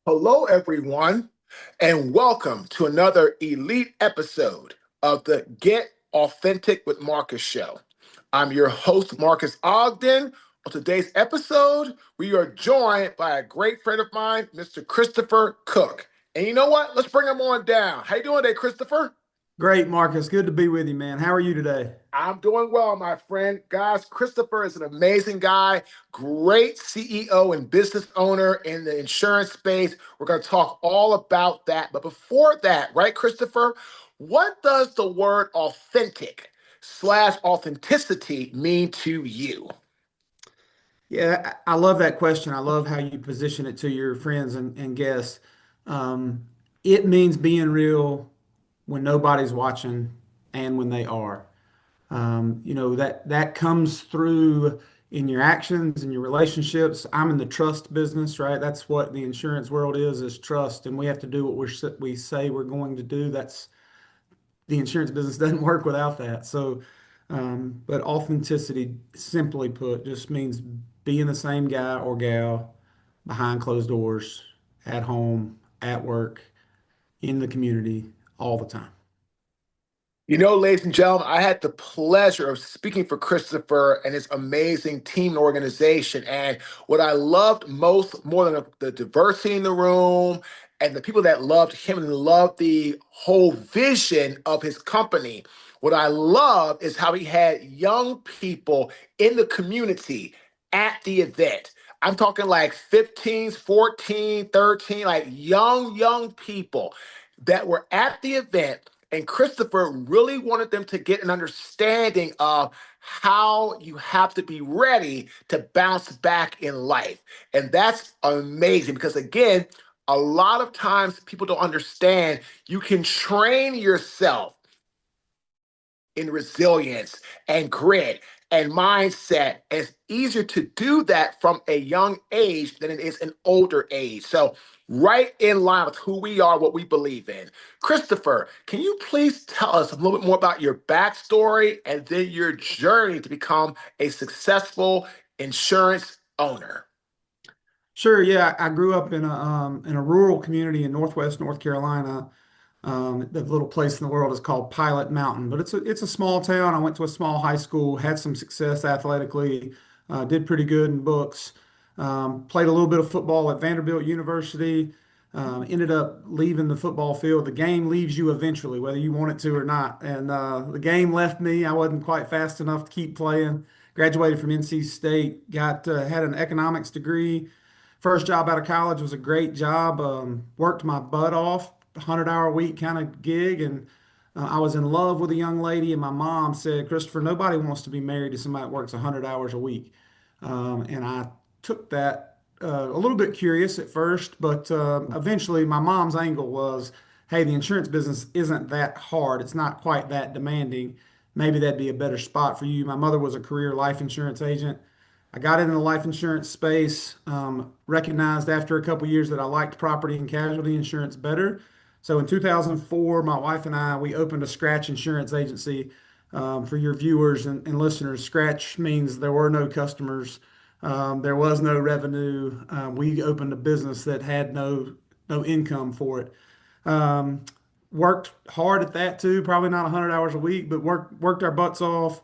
Hello, everyone, and welcome to another elite episode of the Get Authentic with Marcus show. I'm your host, Marques Ogden. On today's episode, we are joined by a great friend of mine, Mr. Christopher Cook. And you know what? Let's bring him on down. How you doing today, Christopher? Great, Marcus. Good to be with you, man. How are you today? I'm doing well, my friend. Guys, Christopher is an amazing guy, great CEO and business owner in the insurance space. We're going to talk all about that. But before that, right, Christopher, what does the word authentic / authenticity mean to you? Yeah, I love that question. I love how you position it to your friends and guests. Um, it means being real when nobody's watching and when they are. That comes through in your actions and your relationships. I'm in the trust business, right? That's what the insurance world is trust, and we have to do what we say we're going to do. That's the insurance business doesn't work without that. But authenticity, simply put, just means being the same guy or gal behind closed doors, at home, at work, in the community, all the time. You know, ladies and gentlemen, I had the pleasure of speaking for Christopher and his amazing team and organization. And what I loved most, more than the diversity in the room and the people that loved him and loved the whole vision of his company, what I love is how he had young people in the community at the event. I'm talking like 15s, 14, 13, like young people that were at the event, and Christopher really wanted them to get an understanding of how you have to be ready to bounce back in life. And that's amazing because, again, a lot of times people don't understand you can train yourself in resilience and grit and mindset. And it's easier to do that from a young age than it is an older age. So, right in line with who we are, what we believe in. Christopher, can you please tell us a little bit more about your backstory and then your journey to become a successful insurance owner? Sure, yeah, I grew up in a rural community in Northwest North Carolina. The little place in the world is called Pilot Mountain, but it's a small town. I went to a small high school, had some success athletically, did pretty good in books. Played a little bit of football at Vanderbilt University. Ended up leaving the football field. The game leaves you eventually, whether you want it to or not. And the game left me. I wasn't quite fast enough to keep playing. Graduated from NC State. Got had an economics degree. First job out of college was a great job. Worked my butt off, 100-hour a week kind of gig, and I was in love with a young lady. And my mom said, "Christopher, nobody wants to be married to somebody that works 100 hours a week." And I took that a little bit curious at first, but eventually my mom's angle was, "Hey, the insurance business isn't that hard. It's not quite that demanding. Maybe that'd be a better spot for you." My mother was a career life insurance agent. I got into the life insurance space, recognized after a couple years that I liked property and casualty insurance better. So in 2004, my wife and I, we opened a scratch insurance agency. For your viewers and listeners, scratch means there were no customers, there was no revenue. We opened a business that had no income for it. Um, Worked hard at that too, probably not 100 hours a week, but worked our butts off.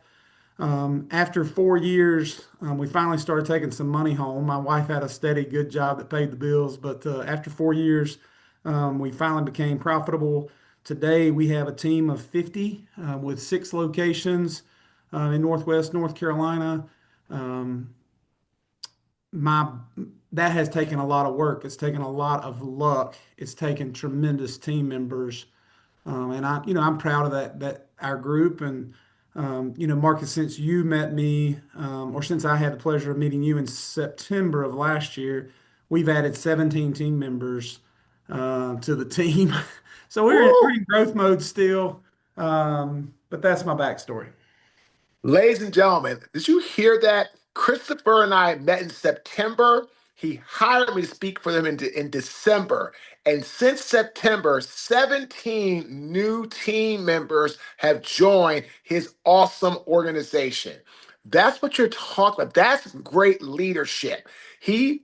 After 4 years, we finally started taking some money home. My wife had a steady, good job that paid the bills, but after 4 years, we finally became profitable. Today, we have a team of 50 with 6 locations in Northwest North Carolina. Um, my That has taken a lot of work. It's taken a lot of luck. It's taken tremendous team members, and I'm proud of that our group. And Marcus, since you met me, or since I had the pleasure of meeting you in September of last year, we've added 17 team members to the team. So we're Woo! in growth mode still. But that's my backstory. Ladies and gentlemen, did you hear that? Christopher and I met in September. He hired me to speak for them in December. And since September, 17 new team members have joined his awesome organization. That's what you're talking about. That's great leadership.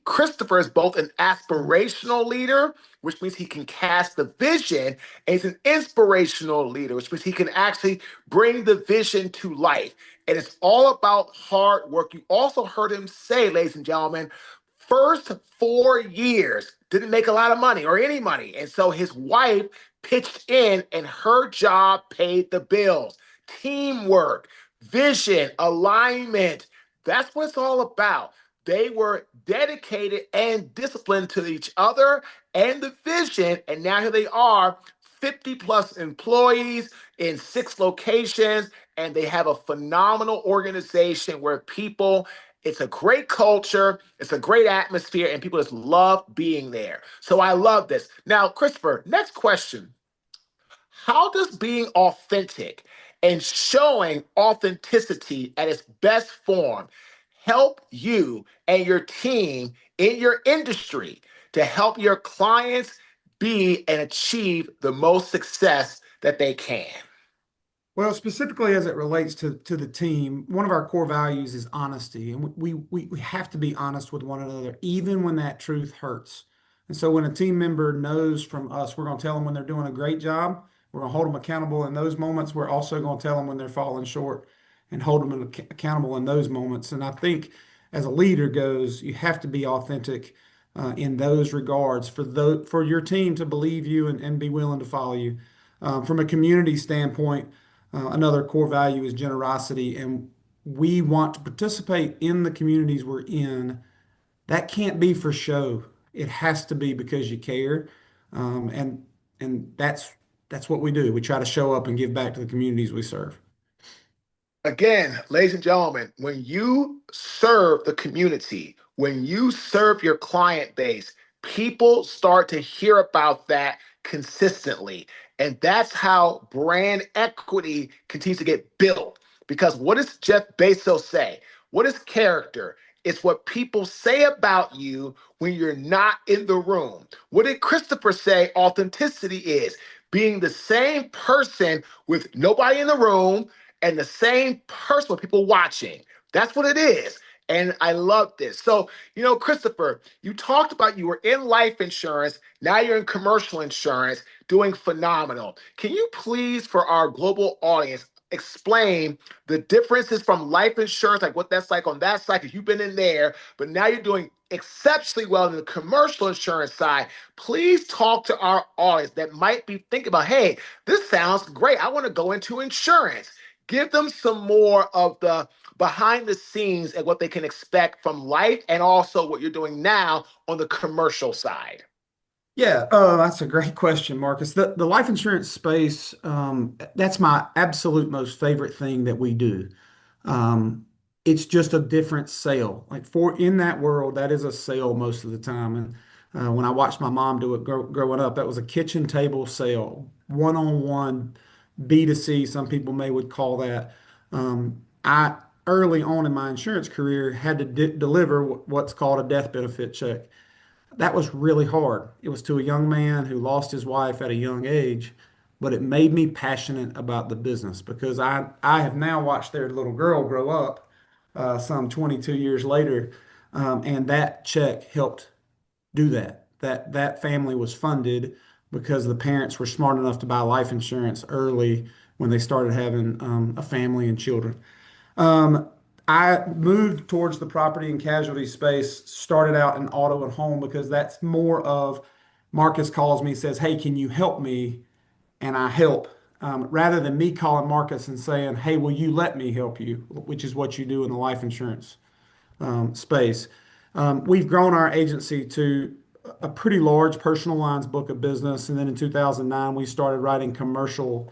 Christopher is both an aspirational leader, which means he can cast the vision, and he's an inspirational leader, which means he can actually bring the vision to life. And it's all about hard work. You also heard him say, ladies and gentlemen, first 4 years didn't make a lot of money or any money. And so his wife pitched in, and her job paid the bills. Teamwork, vision, alignment. That's what it's all about. They were dedicated and disciplined to each other and the vision. And now here they are, 50 plus employees in 6 locations. And they have a phenomenal organization where it's a great culture, it's a great atmosphere, and people just love being there. So I love this. Now, Christopher, next question. How does being authentic and showing authenticity at its best form help you and your team in your industry to help your clients be and achieve the most success that they can? Well, specifically as it relates to the team, one of our core values is honesty, and we have to be honest with one another, even when that truth hurts. And so, when a team member knows from us, we're going to tell them when they're doing a great job. We're going to hold them accountable in those moments. We're also going to tell them when they're falling short and hold them accountable in those moments. And I think, as a leader goes, you have to be authentic in those regards for your team to believe you and be willing to follow you. From a community standpoint. Another core value is generosity, and we want to participate in the communities we're in. That can't be for show. It has to be because you care, and that's what we do. We try to show up and give back to the communities we serve. Again, ladies and gentlemen, when you serve the community, when you serve your client base, people start to hear about that consistently. And that's how brand equity continues to get built. Because what does Jeff Bezos say? What is character? It's what people say about you when you're not in the room. What did Christopher say authenticity is? Being the same person with nobody in the room and the same person with people watching. That's what it is. And I love this. So, Christopher, you talked about you were in life insurance. Now you're in commercial insurance, doing phenomenal. Can you please, for our global audience, explain the differences from life insurance, like what that's like on that side, because you've been in there, but now you're doing exceptionally well in the commercial insurance side. Please talk to our audience that might be thinking about, hey, this sounds great. I want to go into insurance. Give them some more of the behind the scenes and what they can expect from life and also what you're doing now on the commercial side. Yeah, that's a great question, Marcus. The life insurance space, that's my absolute most favorite thing that we do. Um, it's just a different sale. Like for in that world, that is a sale most of the time. And when I watched my mom do it growing up, that was a kitchen table sale, one-on-one, B2C, some people may would call that. I early on in my insurance career had to deliver what's called a death benefit check. That was really hard. It was to a young man who lost his wife at a young age, but it made me passionate about the business because I have now watched their little girl grow up some 22 years later, and that check helped do that. That family was funded because the parents were smart enough to buy life insurance early when they started having a family and children. Um, I moved towards the property and casualty space, started out in auto and home because that's more of Marcus calls me, says, hey, can you help me? And I help. Rather than me calling Marcus and saying, hey, will you let me help you? Which is what you do in the life insurance space. We've grown our agency to a pretty large personal lines book of business. And then in 2009, we started writing commercial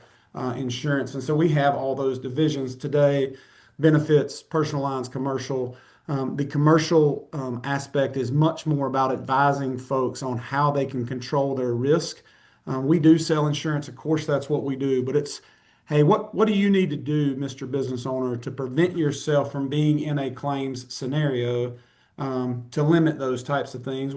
insurance. And so we have all those divisions today, benefits, personal lines, commercial. The commercial aspect is much more about advising folks on how they can control their risk. We do sell insurance, of course, that's what we do, but it's, hey, what do you need to do, Mr. Business Owner, to prevent yourself from being in a claims scenario, to limit those types of things,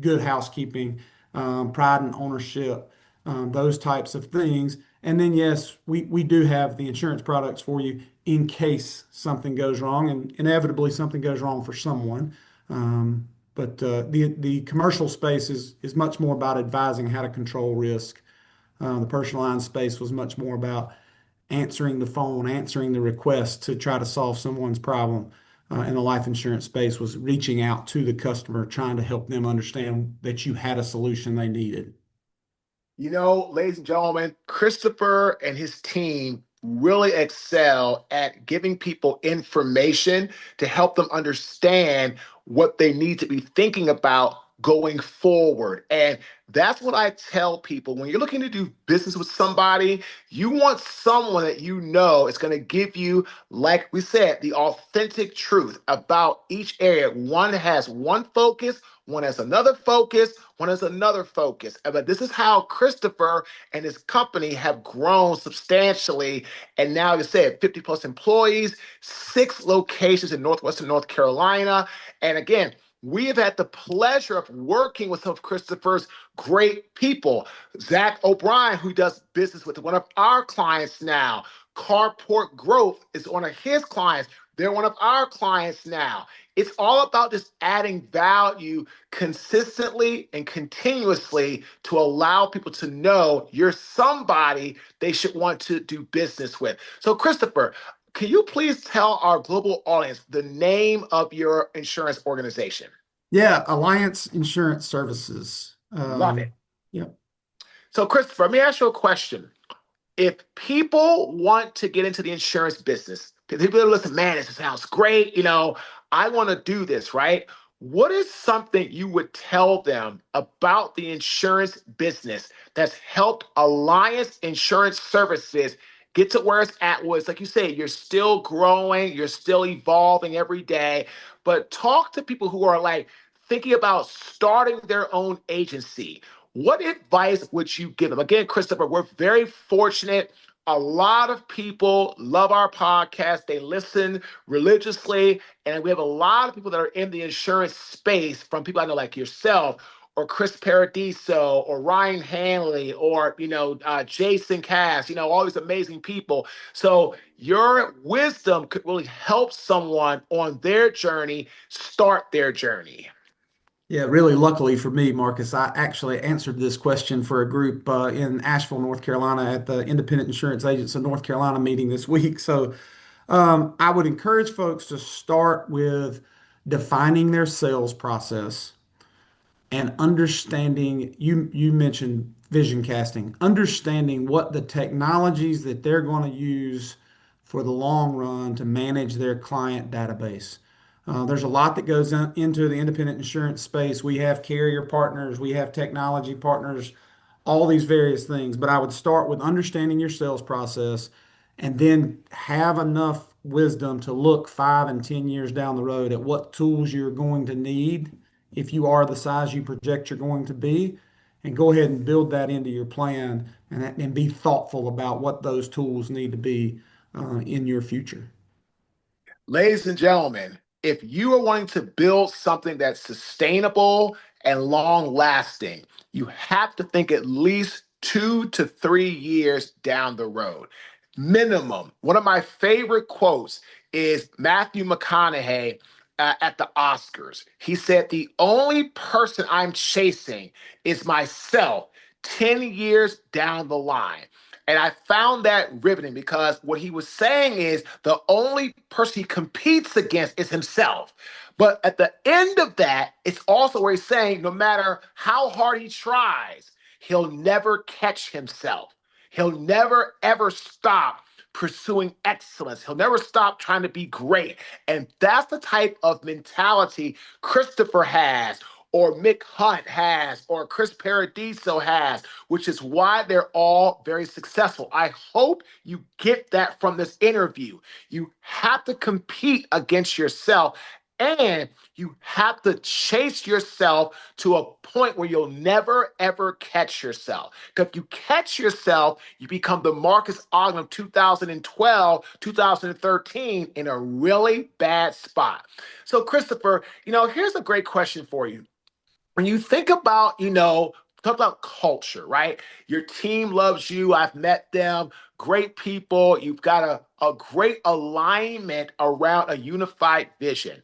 good housekeeping, pride and ownership, those types of things. And then, yes, we do have the insurance products for you in case something goes wrong, and inevitably something goes wrong for someone. But the commercial space is much more about advising how to control risk. The personal line space was much more about answering the phone, answering the request to try to solve someone's problem. And the life insurance space was reaching out to the customer, trying to help them understand that you had a solution they needed. Ladies and gentlemen, Christopher and his team really excel at giving people information to help them understand what they need to be thinking about going forward. And that's what I tell people. When you're looking to do business with somebody, you want someone that you know is going to give you, like we said, the authentic truth about each area. One has one focus, one has another focus, one has another focus. But this is how Christopher and his company have grown substantially. And now, you said 50 plus employees, 6 locations in Northwestern North Carolina. And again, we have had the pleasure of working with some of Christopher's great people. Zach O'Brien, who does business with one of our clients now. Carport Growth is one of his clients. They're one of our clients now. It's all about just adding value consistently and continuously to allow people to know you're somebody they should want to do business with. So, Christopher, can you please tell our global audience the name of your insurance organization? Yeah, Alliance Insurance Services. Love it. Yeah. So, Christopher, let me ask you a question. If people want to get into the insurance business, people listen, man, this sounds great. I want to do this, right? What is something you would tell them about the insurance business that's helped Alliance Insurance Services get to where it's at? Was like you say, you're still growing, you're still evolving every day. But talk to people who are like thinking about starting their own agency. What advice would you give them? Again, Christopher, we're very fortunate. A lot of people love our podcast. They listen religiously. And we have a lot of people that are in the insurance space, from people I know like yourself or Chris Paradiso or Ryan Hanley or, Jason Cass, all these amazing people. So your wisdom could really help someone on their journey, start their journey. Yeah, really luckily for me, Marcus, I actually answered this question for a group in Asheville, North Carolina at the Independent Insurance Agents of North Carolina meeting this week. So I would encourage folks to start with defining their sales process and understanding, you mentioned vision casting, understanding what the technologies that they're going to use for the long run to manage their client database. There's a lot that goes into the independent insurance space. We have carrier partners, we have technology partners, all these various things. But I would start with understanding your sales process and then have enough wisdom to look 5 and 10 years down the road at what tools you're going to need if you are the size you project you're going to be, and go ahead and build that into your plan and be thoughtful about what those tools need to be in your future. Ladies and gentlemen, if you are wanting to build something that's sustainable and long lasting, you have to think at least 2 to 3 years down the road. Minimum. One of my favorite quotes is Matthew McConaughey at the Oscars. He said, "The only person I'm chasing is myself 10 years down the line." And I found that riveting because what he was saying is the only person he competes against is himself. But at the end of that, it's also where he's saying no matter how hard he tries, he'll never catch himself. He'll never, ever stop pursuing excellence. He'll never stop trying to be great. And that's the type of mentality Christopher has, or Mick Hunt has, or Chris Paradiso has, which is why they're all very successful. I hope you get that from this interview. You have to compete against yourself, and you have to chase yourself to a point where you'll never, ever catch yourself. Because if you catch yourself, you become the Marques Ogden of 2012, 2013 in a really bad spot. So, Christopher, here's a great question for you. When you think about, talk about culture, right? Your team loves you. I've met them, great people. You've got a great alignment around a unified vision.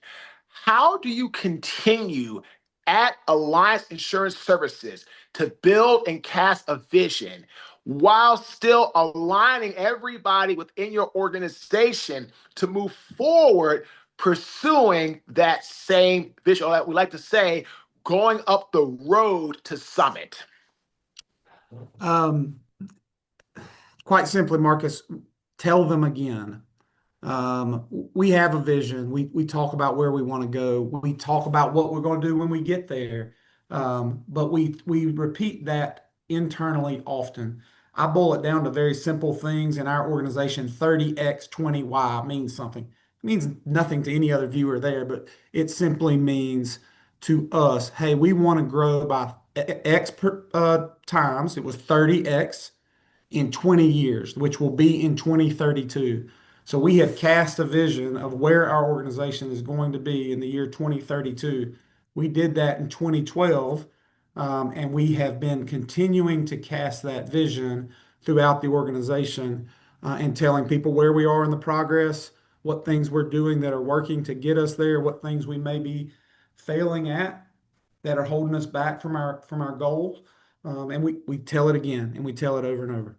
How do you continue at Alliance Insurance Services to build and cast a vision while still aligning everybody within your organization to move forward, pursuing that same vision, or that we like to say, going up the road to summit? Um, Quite simply, Marcus, tell them again. We have a vision. We talk about where we want to go. We talk about what we're going to do when we get there. But we repeat that internally often. I boil it down to very simple things in our organization. 30x 20y means something. It means nothing to any other viewer there, but it simply means to us, hey, we want to grow by X times. It was 30x in 20 years, which will be in 2032. So we have cast a vision of where our organization is going to be in the year 2032. We did that in 2012, and we have been continuing to cast that vision throughout the organization and telling people where we are in the progress, what things we're doing that are working to get us there, what things we may be failing at that are holding us back from our goals. And we tell it again and we tell it over and over.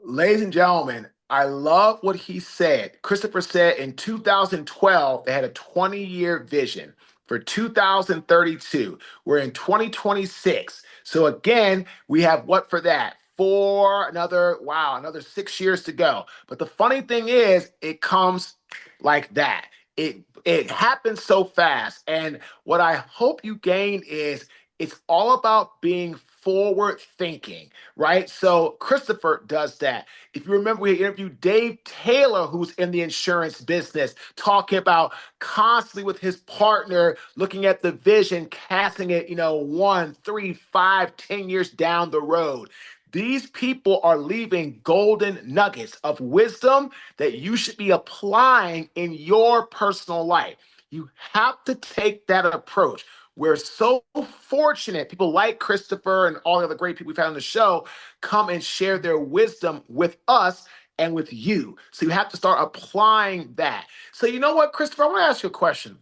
Ladies and gentlemen, I love what he said. Christopher said in 2012, they had a 20-year vision for 2032. We're in 2026. So again, we have what for that? For another 6 years to go. But the funny thing is, it comes like that. It happens so fast. And what I hope you gain is it's all about being forward thinking, right? So Christopher does that. If you remember, we interviewed Dave Taylor, who's in the insurance business, talking about constantly with his partner, looking at the vision, casting it, 1, 3, 5, 10 years down the road. These people are leaving golden nuggets of wisdom that you should be applying in your personal life. You have to take that approach. We're so fortunate. People like Christopher and all the other great people we've had on the show come and share their wisdom with us and with you. So you have to start applying that. So, you know what, Christopher? I want to ask you a question.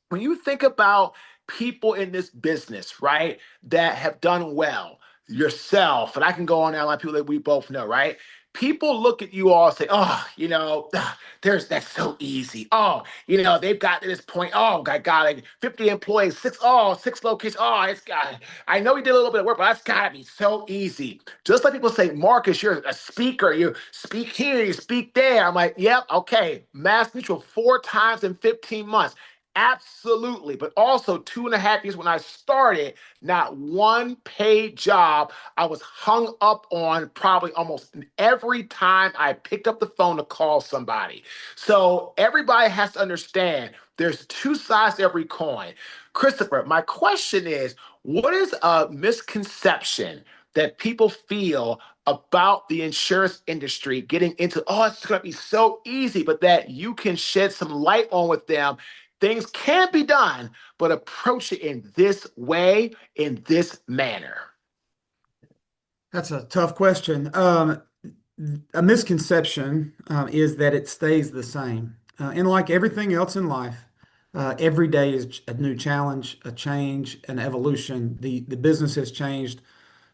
When you think about people in this business, right, that have done well, yourself, and I can go on now like people that we both know, right? People look at you all and say, oh, that's so easy. Oh, they've got to this point. Oh, God, like 50 employees, six locations. Oh, it's got, I know you did a little bit of work, but that's got to be so easy. Just like people say, Marcus, you're a speaker. You speak here, you speak there. I'm like, yep, okay. Mass Mutual 4 times in 15 months. Absolutely. But also 2.5 years when I started, not one paid job. I was hung up on probably almost every time I picked up the phone to call somebody. So everybody has to understand there's two sides to every coin. Christopher, my question is, what is a misconception that people feel about the insurance industry getting into, oh, it's going to be so easy, but that you can shed some light on with them? Things can be done, but approach it in this way, in this manner. That's a tough question. A misconception is that it stays the same. And like everything else in life, every day is a new challenge, a change, an evolution. The business has changed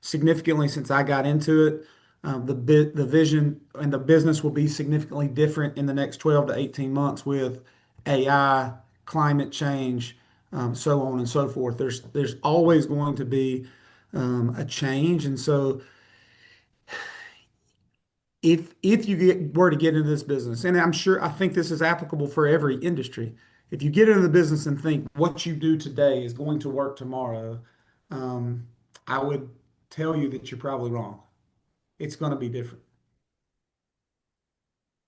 significantly since I got into it. The vision and the business will be significantly different in the next 12 to 18 months with AI, climate change, so on and so forth. There's always going to be a change, and so if you were to get into this business, and I think this is applicable for every industry, if you get into the business and think what you do today is going to work tomorrow, um, I would tell you that you're probably wrong. It's going to be different.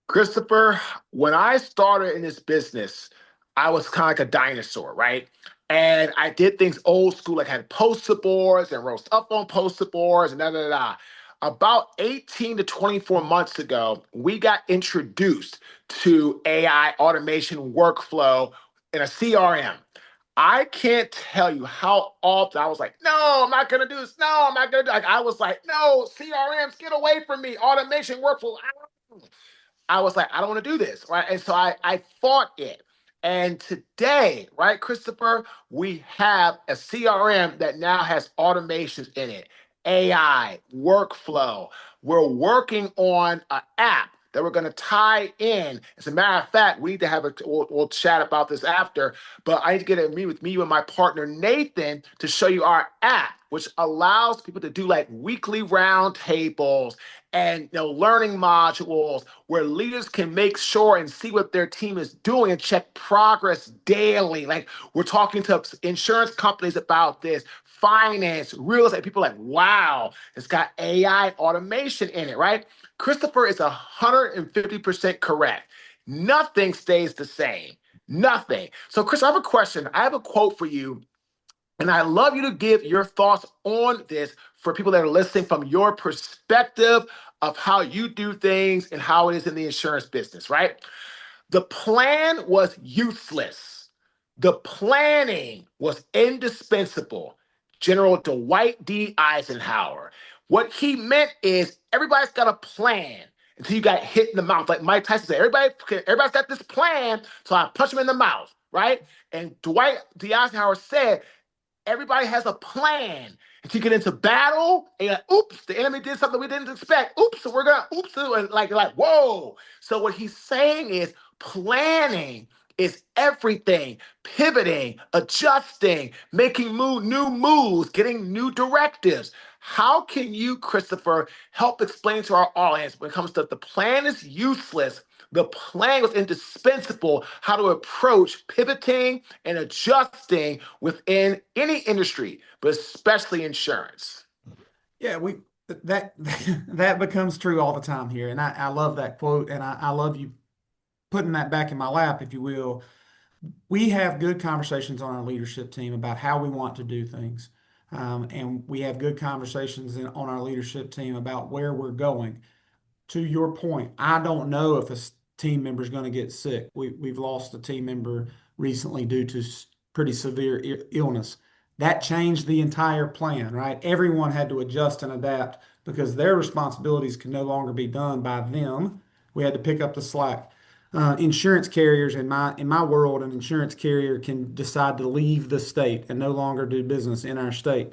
Christopher, when I started in this business, I was kind of like a dinosaur, right? And I did things old school, like had poster boards and wrote stuff on poster boards and da da da. About 18 to 24 months ago, we got introduced to AI automation workflow in a CRM. I can't tell you how often I was like, no, I'm not gonna do this. No, I'm not gonna do it. Like, I was like, no, CRMs, get away from me. Automation workflow. I was like, I don't want to do this, right? And so I fought it. And today, right, Christopher, we have a CRM that now has automations in it, AI, workflow. We're working on an app that we're going to tie in. As a matter of fact, we need to have we'll chat about this after, but I need to get a meet with me and my partner Nathan to show you our app, which allows people to do like weekly roundtables and learning modules where leaders can make sure and see what their team is doing and check progress daily. Like we're talking to insurance companies about this, finance, real estate. People are like, wow, it's got AI automation in it, right? Christopher is 150% correct. Nothing stays the same. Nothing. So, Chris, I have a question. I have a quote for you, and I love you to give your thoughts on this for people that are listening from your perspective of how you do things and how it is in the insurance business, right? The plan was useless. The planning was indispensable. General Dwight D. Eisenhower. What he meant is everybody's got a plan until you got hit in the mouth. Like Mike Tyson said, everybody's got this plan, so I punch him in the mouth, right? And Dwight D. Eisenhower said, everybody has a plan. And you get into battle, and you're like, oops, the enemy did something we didn't expect. Oops, so we're gonna oops, and like, whoa. So what he's saying is planning is everything, pivoting, adjusting, making new moves, getting new directives. How can you, Christopher, help explain to our audience when it comes to the plan is useless? The plan was indispensable, how to approach pivoting and adjusting within any industry, but especially insurance. Yeah, we that that becomes true all the time here. And I love that quote, and I love you putting that back in my lap, if you will. We have good conversations on our leadership team about how we want to do things. And we have good conversations on our leadership team about where we're going. To your point, I don't know if a team member is going to get sick. We've lost a team member recently due to pretty severe illness. That changed the entire plan, right? Everyone had to adjust and adapt because their responsibilities could no longer be done by them. We had to pick up the slack. Insurance carriers in my world, an insurance carrier can decide to leave the state and no longer do business in our state.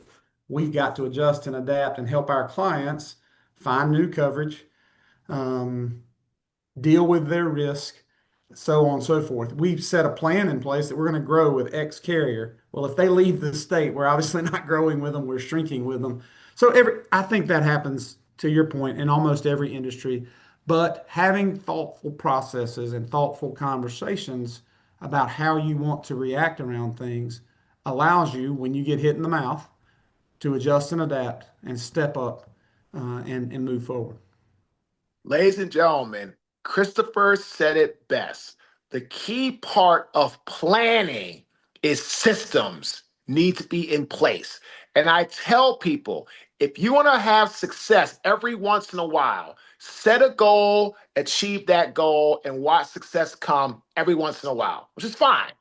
We've got to adjust and adapt and help our clients find new coverage, um, deal with their risk, so on and so forth. We've set a plan in place that we're going to grow with X carrier. Well, if they leave the state, we're obviously not growing with them, we're shrinking with them. So I think that happens to your point in almost every industry. But having thoughtful processes and thoughtful conversations about how you want to react around things allows you, when you get hit in the mouth, to adjust and adapt and step up and move forward. Ladies and gentlemen, Christopher said it best. The key part of planning is systems need to be in place. And I tell people, if you want to have success every once in a while, set a goal, achieve that goal, and watch success come every once in a while, which is fine.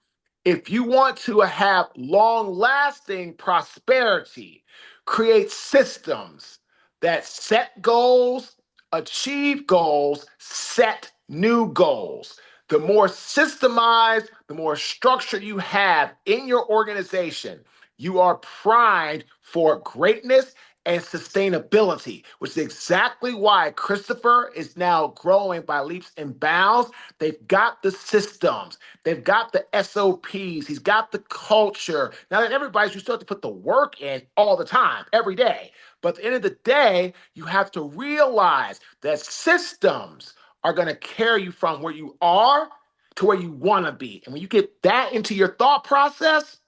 If you want to have long lasting prosperity, create systems that set goals, achieve goals, set new goals. The more systemized, the more structure you have in your organization, you are primed for greatness and sustainability, which is exactly why Christopher is now growing by leaps and bounds. They've got the systems, they've got the SOPs, he's got the culture. Now that everybody's, you still have to put the work in all the time, every day. But at the end of the day, you have to realize that systems are going to carry you from where you are to where you want to be. And when you get that into your thought process,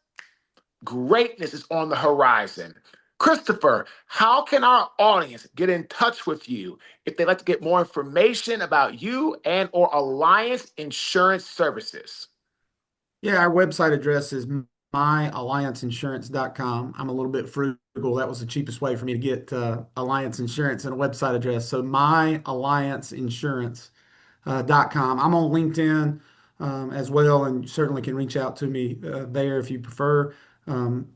greatness is on the horizon. Christopher, how can our audience get in touch with you if they'd like to get more information about you and or Alliance Insurance Services? Yeah, our website address is myallianceinsurance.com. I'm a little bit frugal. That was the cheapest way for me to get Alliance Insurance and a website address. So myallianceinsurance.com. I'm on LinkedIn as well, and you certainly can reach out to me there if you prefer.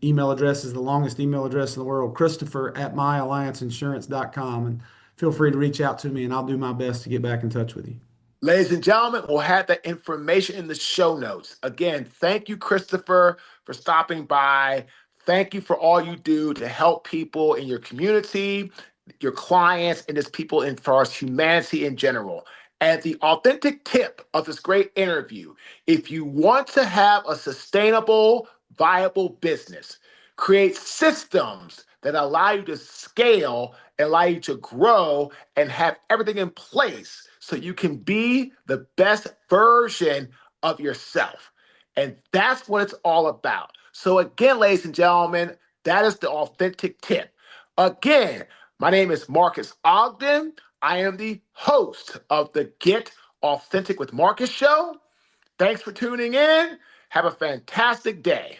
Email address is the longest email address in the world, Christopher at myallianceinsurance.com. And feel free to reach out to me, and I'll do my best to get back in touch with you. Ladies and gentlemen, we'll have that information in the show notes. Again, thank you, Christopher, for stopping by. Thank you for all you do to help people in your community, your clients, and just people in far as humanity in general. And the authentic tip of this great interview, if you want to have a sustainable, viable business, create systems that allow you to scale, allow you to grow, and have everything in place so you can be the best version of yourself. And that's what it's all about. So, again, ladies and gentlemen, that is the authentic tip. Again, my name is Marques Ogden. I am the host of the Get Authentic with Marques show. Thanks for tuning in. Have a fantastic day.